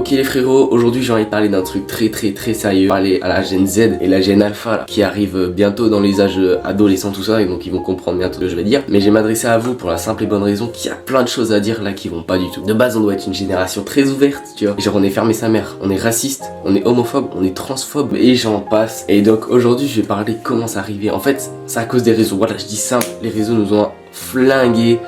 Ok les frérots, aujourd'hui j'ai envie de parler d'un truc très sérieux. Parler à la Gen Z et la Gen Alpha là, qui arrive bientôt dans les âges adolescents tout ça, et donc ils vont comprendre bientôt ce que je vais dire. Mais je vais m'adresser à vous pour la simple et bonne raison qu'il y a plein de choses à dire là qui vont pas du tout. De base on doit être une génération très ouverte, tu vois. Genre on est fermé sa mère, on est raciste, on est homophobe, on est transphobe et j'en passe. Et donc aujourd'hui je vais parler comment ça arrivait. En fait c'est à cause des réseaux. Voilà, je dis simple, les réseaux nous ont flingué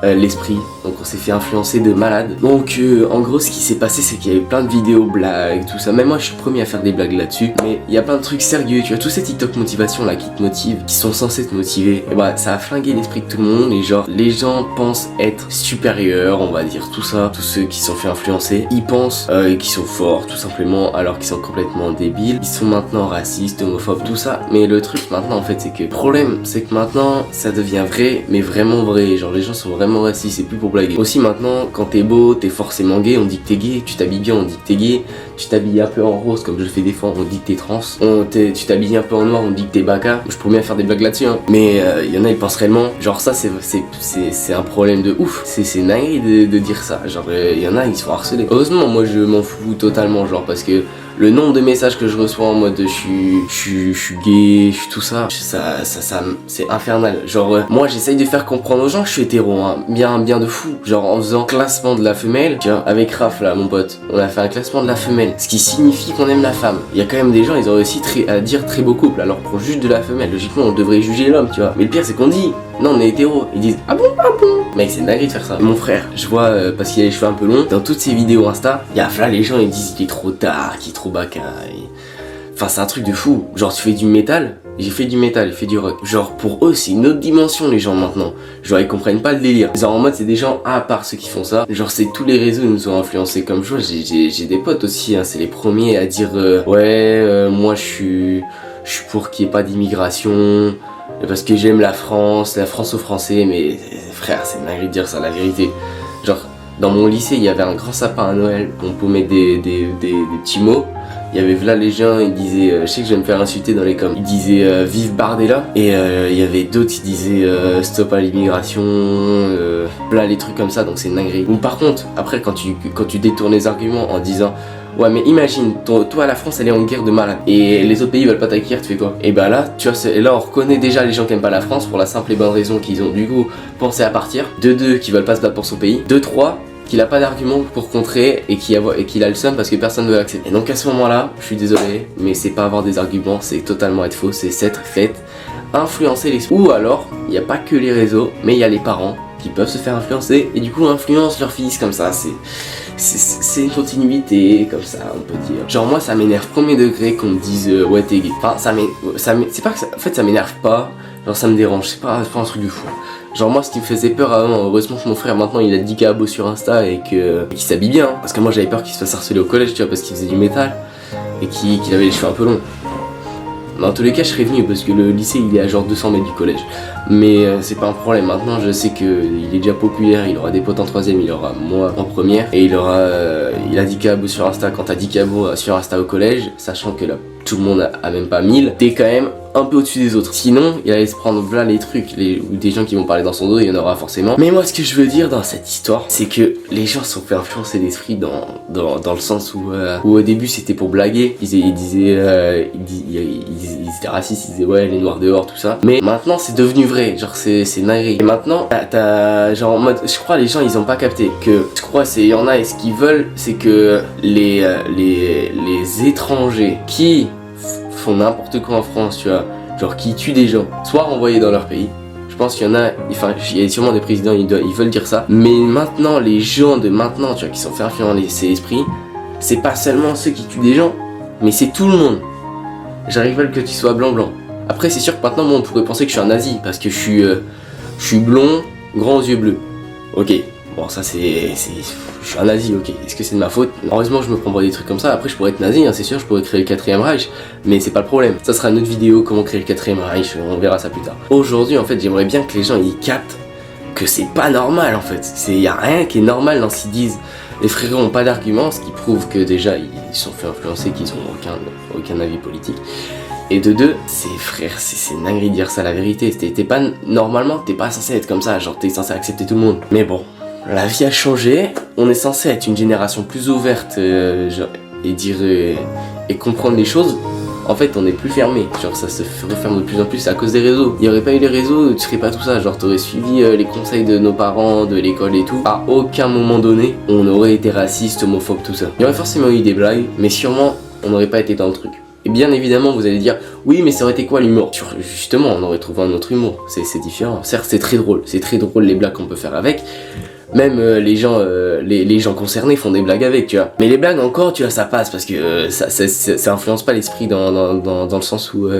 l'esprit, donc on s'est fait influencer de malade. Donc en gros ce qui s'est passé c'est qu'il y avait plein de vidéos blagues, tout ça, même moi je suis le premier à faire des blagues là-dessus, mais il y a plein de trucs sérieux, tu vois, tous ces TikTok motivation là qui te motivent, qui sont censés te motiver, et bah ça a flingué l'esprit de tout le monde, et genre les gens pensent être supérieurs, on va dire, tout ça, tous ceux qui sont fait influencer, ils pensent qu'ils sont forts tout simplement alors qu'ils sont complètement débiles, ils sont maintenant racistes, homophobes, tout ça, mais le truc maintenant en fait c'est que le problème c'est que maintenant ça devient vrai, mais vraiment vrai, genre les gens sont vraiment raciste, c'est plus pour blaguer. Aussi maintenant, quand t'es beau, t'es forcément gay, on dit que t'es gay, tu t'habilles bien, on dit que t'es gay, tu t'habilles un peu en rose comme je le fais des fois, on dit que t'es trans, tu t'habilles un peu en noir, on dit que t'es baka. Je pourrais bien faire des blagues là-dessus, hein. Mais y en a ils pensent réellement, genre ça c'est un problème de ouf, c'est naïf de dire ça, genre y en a ils se font harceler. Heureusement moi je m'en fous totalement, genre parce que le nombre de messages que je reçois en mode je suis gay, je suis tout ça, c'est infernal. Genre moi j'essaye de faire comprendre aux gens que je suis hétéro, hein, bien de fou. Genre en faisant classement de la femelle, tiens, avec Raph là mon pote, on a fait un classement de la femelle, ce qui signifie qu'on aime la femme. Il y a quand même des gens, ils ont réussi à dire très beau couple, alors qu'on juge de la femelle. Logiquement on devrait juger l'homme, tu vois. Mais le pire c'est qu'on dit non on est hétéro, ils disent ah bon. Mec c'est dingue de faire ça. Mon frère, je vois parce qu'il a les cheveux un peu longs, dans toutes ses vidéos Insta, il y a là les gens ils disent qu'il est trop tard, qu'il est trop bacin. Enfin c'est un truc de fou. Genre tu fais du métal, j'ai fait du métal, j'ai fait du rock. Genre pour eux c'est une autre dimension les gens maintenant. Genre ils comprennent pas le délire. Genre en mode c'est des gens à part ceux qui font ça. Genre c'est tous les réseaux nous ont influencés comme chose. J'ai des potes aussi, hein, c'est les premiers à dire moi je suis pour qu'il n'y ait pas d'immigration. Parce que j'aime la France aux Français, mais frère c'est dingue de dire ça la vérité. Genre dans mon lycée il y avait un grand sapin à Noël, on pouvait mettre des petits mots. Il y avait là les gens, ils disaient, je sais que je vais me faire insulter dans les coms, ils disaient vive Bardella, et il y avait d'autres qui disaient stop à l'immigration, là les trucs comme ça, donc c'est une dinguerie. Ou par contre, après quand tu détournes les arguments en disant ouais mais imagine, toi la France elle est en guerre de malade et les autres pays veulent pas t'accueillir, tu fais quoi? Et bah là, tu vois, là on reconnaît déjà les gens qui aiment pas la France pour la simple et bonne raison qu'ils ont du coup pensé à partir. De deux, qui veulent pas se battre pour son pays. De trois, qu'il a pas d'argument pour contrer et qu'il a le seum parce que personne ne veut l'accepter. Et donc à ce moment-là, je suis désolé, mais c'est pas avoir des arguments, c'est totalement être faux, c'est s'être fait influencer les... Ou alors, il n'y a pas que les réseaux, mais il y a les parents qui peuvent se faire influencer et du coup influencent leur fils comme ça, c'est une continuité comme ça on peut dire. Genre moi ça m'énerve premier degré qu'on me dise ouais t'es gay. Enfin c'est pas que ça, en fait ça m'énerve pas, genre ça me dérange, c'est pas un truc de fou. Genre moi ce qui me faisait peur avant, heureusement que mon frère maintenant il a 10 abos sur Insta et qu'il s'habille bien, hein. Parce que moi j'avais peur qu'il se fasse harceler au collège, tu vois, parce qu'il faisait du métal et qu'il avait les cheveux un peu longs. Dans tous les cas je serais venu parce que le lycée il est à genre 200 mètres du collège. Mais c'est pas un problème, maintenant je sais qu'il est déjà populaire, il aura des potes en 3ème, il aura moi en première. Et il a 10 abos sur Insta, quand t'as 10 abos sur Insta au collège, sachant que là tout le monde a même pas 1000, t'es quand même un peu au-dessus des autres. Sinon, il allait se prendre là les trucs, ou des gens qui vont parler dans son dos, il y en aura forcément. Mais moi ce que je veux dire dans cette histoire, c'est que les gens sont fait influencer l'esprit dans le sens où au début c'était pour blaguer, ils étaient racistes, ils disaient ouais les noirs dehors, tout ça. Mais maintenant c'est devenu vrai, genre c'est naïf. Et maintenant, t'as genre en mode, je crois les gens ils ont pas capté que, je crois il y en a et ce qu'ils veulent c'est que les étrangers qui font n'importe quoi en France, tu vois, genre qui tuent des gens, soit renvoyés dans leur pays. Je pense qu'il y en a, enfin il y a sûrement des présidents, ils veulent dire ça. Mais maintenant, les gens de maintenant, tu vois, qui sont fait influencer l'esprit, c'est pas seulement ceux qui tuent des gens, mais c'est tout le monde. J'arrive à que tu sois blanc. Après c'est sûr que maintenant on pourrait penser que je suis un nazi parce que je suis blond, grands yeux bleus. Ok, bon ça je suis un nazi, ok, est-ce que c'est de ma faute? Heureusement je me prends pas des trucs comme ça, après je pourrais être nazi, hein, c'est sûr, je pourrais créer le 4ème Reich, mais c'est pas le problème. Ça sera une autre vidéo, comment créer le 4ème Reich, on verra ça plus tard. Aujourd'hui en fait j'aimerais bien que les gens ils captent que c'est pas normal en fait, y a rien qui est normal dans ce qu'ils disent. Les frérots ont pas d'arguments, ce qui prouve que déjà ils sont fait influencer, qu'ils ont aucun avis politique. Et de deux, c'est une dinguerie de dire ça la vérité. Normalement t'es pas censé être comme ça, genre t'es censé accepter tout le monde. Mais bon, la vie a changé, on est censé être une génération plus ouverte et comprendre les choses. En fait, on est plus fermé, genre ça se referme de plus en plus à cause des réseaux. Il n'y aurait pas eu les réseaux, tu serais pas tout ça, genre t'aurais suivi les conseils de nos parents, de l'école et tout. À aucun moment donné, on aurait été raciste, homophobe, tout ça. Il y aurait forcément eu des blagues, mais sûrement, on n'aurait pas été dans le truc. Et bien évidemment, vous allez dire, oui, mais ça aurait été quoi l'humour? Justement, on aurait trouvé un autre humour, c'est différent. Certes, c'est très drôle les blagues qu'on peut faire avec. Même les gens concernés font des blagues avec, tu vois. Mais les blagues encore, tu vois, ça passe parce que ça influence pas l'esprit dans le sens où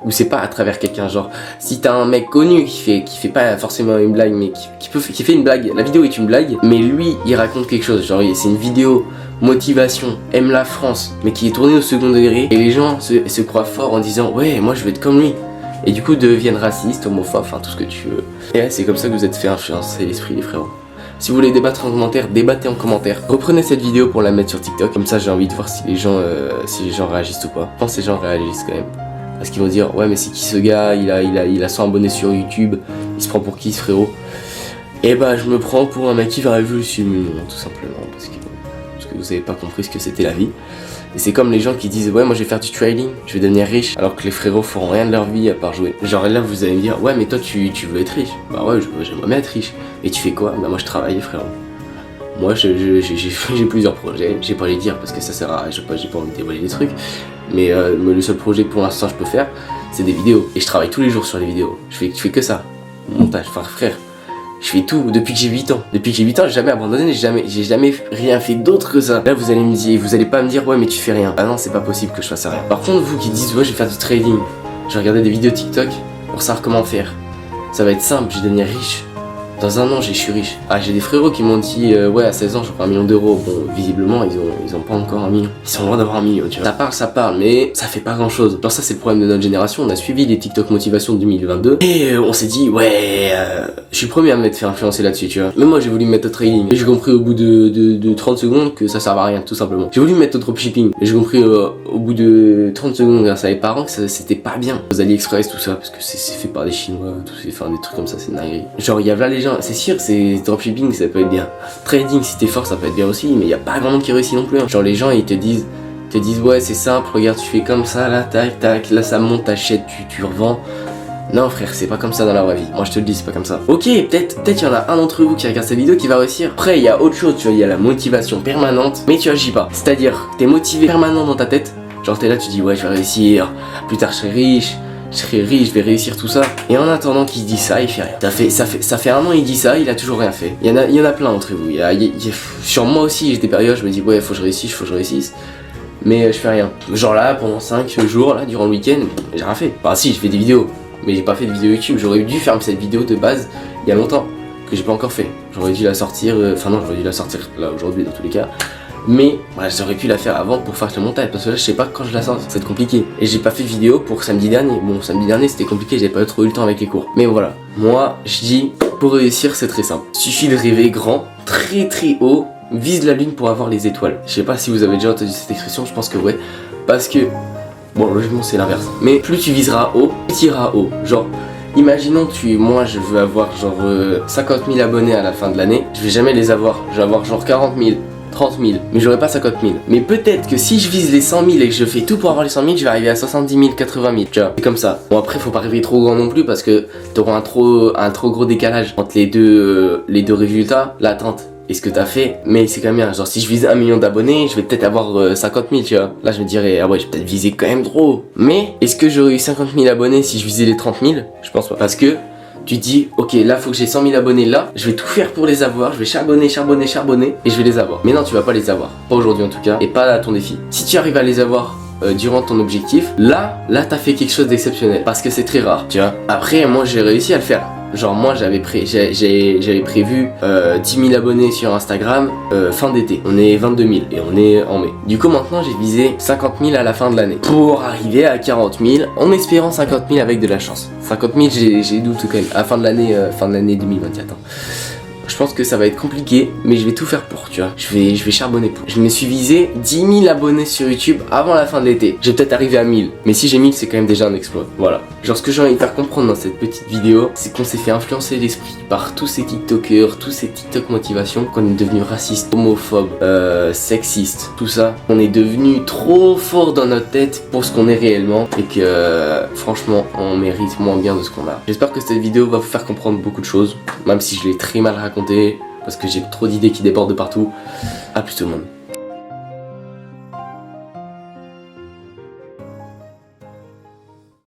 c'est pas à travers quelqu'un. Genre, si t'as un mec connu qui fait pas forcément une blague, mais qui fait une blague, la vidéo est une blague, mais lui, il raconte quelque chose. Genre, c'est une vidéo motivation, aime la France, mais qui est tournée au second degré, et les gens se croient forts en disant, ouais, moi je veux être comme lui. Et du coup, deviennent racistes, homophobes, enfin tout ce que tu veux. Et ouais, c'est comme ça que vous êtes fait influencer l'esprit, les frérots. Si vous voulez débattre en commentaire, débattez en commentaire. Reprenez cette vidéo pour la mettre sur TikTok. Comme ça, j'ai envie de voir si les gens réagissent ou pas. Je pense que les gens réagissent quand même. Parce qu'ils vont dire, ouais, mais c'est qui ce gars, il a 100 abonnés sur YouTube. Il se prend pour qui ce frérot? Et bah, je me prends pour un mec qui va révolutionner le monde, tout simplement. Parce que vous avez pas compris ce que c'était la vie. Et c'est comme les gens qui disent, ouais, moi je vais faire du trading, je vais devenir riche, alors que les frérots feront rien de leur vie à part jouer. Genre là, vous allez me dire, ouais, mais toi tu veux être riche. Bah ouais, j'aimerais bien être riche. Et tu fais quoi? Bah moi je travaille, frérot. Moi j'ai plusieurs projets, j'ai pas à les dire parce que ça sert à, j'ai pas envie de dévoiler des trucs. Mais le seul projet que pour l'instant je peux faire, c'est des vidéos. Et je travaille tous les jours sur les vidéos. Je fais que ça. Montage, enfin frère. Je fais tout depuis que j'ai 8 ans. Depuis que j'ai 8 ans, j'ai jamais abandonné, j'ai jamais rien fait d'autre que ça. Là, vous allez me dire, vous allez pas me dire, ouais, mais tu fais rien. Ah non, c'est pas possible que je fasse rien. Par contre, vous qui dites, ouais, je vais faire du trading, je vais regarder des vidéos TikTok pour savoir comment faire. Ça va être simple, je vais devenir riche. Dans un an, je suis riche. Ah, j'ai des frérots qui m'ont dit, ouais, à 16 ans, j'aurai 1 million d'euros. Bon, visiblement, ils ont pas encore 1 million. Ils sont loin d'avoir 1 million, tu vois. Ça parle, mais ça fait pas grand chose. Genre, ça, c'est le problème de notre génération. On a suivi les TikTok motivation de 2022. Et on s'est dit, ouais, je suis le premier à me faire influencer là-dessus, tu vois. Même moi, j'ai voulu me mettre au trading. Et j'ai compris au bout de 30 secondes que ça servait à rien, tout simplement. J'ai voulu me mettre au dropshipping. Et j'ai compris au bout de 30 secondes, grâce à mes parents, que c'était pas bien. Aux AliExpress, tout ça, parce que c'est fait par des Chinois, des trucs comme ça, c'est dingue. Genre, il y a là les gens, c'est sûr, c'est dropshipping, ça peut être bien. Trading, si t'es fort, ça peut être bien aussi, mais il y a pas grand monde qui réussit non plus. Hein. Genre, les gens, ils te disent ouais, c'est simple, regarde, tu fais comme ça, là, tac, tac, là, ça monte, t'achètes, tu revends. Non, frère, c'est pas comme ça dans la vraie vie. Moi, je te le dis, c'est pas comme ça. Ok, peut-être il y en a un d'entre vous qui regarde cette vidéo qui va réussir. Après, il y a autre chose, tu vois, il y a la motivation permanente, mais tu agis pas. C'est-à-dire, t'es motivé permanent dans ta tête. Genre, t'es là, tu dis, ouais, je vais réussir, plus tard, je serai riche, je vais réussir tout ça. Et en attendant qu'il dise ça, il fait rien. Ça fait 1 an, il dit ça, il a toujours rien fait. Il y en a plein d'entre vous. Sur moi aussi, j'ai des périodes, je me dis, ouais, faut que je réussisse. Mais je fais rien. Genre là, pendant 5 jours, là, durant le week-end, j'ai rien fait. Enfin, si, je fais des vidéos, mais j'ai pas fait de vidéo YouTube. J'aurais dû faire cette vidéo de base il y a longtemps, que j'ai pas encore fait. J'aurais dû la sortir, j'aurais dû la sortir là aujourd'hui dans tous les cas. Mais voilà, j'aurais pu la faire avant pour faire le montage, parce que là je sais pas quand je la sors, ça va être compliqué. Et j'ai pas fait de vidéo pour samedi dernier. Bon, samedi dernier c'était compliqué, j'avais pas trop eu le temps avec les cours. Mais voilà, moi je dis, pour réussir c'est très simple. Suffit de rêver grand, très très haut, vise la lune pour avoir les étoiles. Je sais pas si vous avez déjà entendu cette expression, je pense que ouais. Parce que, bon logiquement c'est l'inverse. Mais plus tu viseras haut, plus tu iras haut. Genre, imaginons moi je veux avoir genre 50 000 abonnés à la fin de l'année. Je vais jamais les avoir, je vais avoir genre 40 000. 30 000, mais j'aurai pas 50 000. Mais peut-être que si je vise les 100 000 et que je fais tout pour avoir les 100 000, je vais arriver à 70 000, 80 000, tu vois. C'est comme ça. Bon, après, faut pas rêver trop grand non plus parce que t'auras un trop gros décalage entre les deux résultats, l'attente et ce que t'as fait. Mais c'est quand même bien. Genre, si je vise 1 million d'abonnés, je vais peut-être avoir 50 000, tu vois. Là, je me dirais, ah ouais, j'ai peut-être visé quand même trop. Mais est-ce que j'aurais eu 50 000 abonnés si je visais les 30 000? Je pense pas. Parce que tu dis, ok, là faut que j'ai 100 000 abonnés là, je vais tout faire pour les avoir, je vais charbonner et je vais les avoir. Mais non, tu vas pas les avoir, pas aujourd'hui en tout cas, et pas à ton défi. Si tu arrives à les avoir durant ton objectif, là t'as fait quelque chose d'exceptionnel, parce que c'est très rare, tu vois. Après, moi j'ai réussi à le faire. Genre moi j'avais prévu 10 000 abonnés sur Instagram fin d'été. On est 22 000 et on est en mai. Du coup maintenant j'ai visé 50 000 à la fin de l'année pour arriver à 40 000 en espérant 50 000 avec de la chance. 50 000 j'ai doute quand même à la fin de l'année 2024. Hein. Je pense que ça va être compliqué, mais je vais tout faire pour, tu vois. Je vais charbonner pour. Je me suis visé 10 000 abonnés sur YouTube avant la fin de l'été. Je vais peut-être arriver à 1000, mais si j'ai 1000 c'est quand même déjà un exploit. Voilà. Genre ce que j'ai envie de faire comprendre dans cette petite vidéo, c'est qu'on s'est fait influencer l'esprit par tous ces TikTokers, tous ces TikTok motivation, qu'on est devenu raciste, homophobe, sexiste, tout ça. On est devenu trop fort dans notre tête pour ce qu'on est réellement et que franchement on mérite moins bien de ce qu'on a. J'espère que cette vidéo va vous faire comprendre beaucoup de choses, même si je l'ai très mal raconté parce que j'ai trop d'idées qui débordent de partout. A plus tout le monde.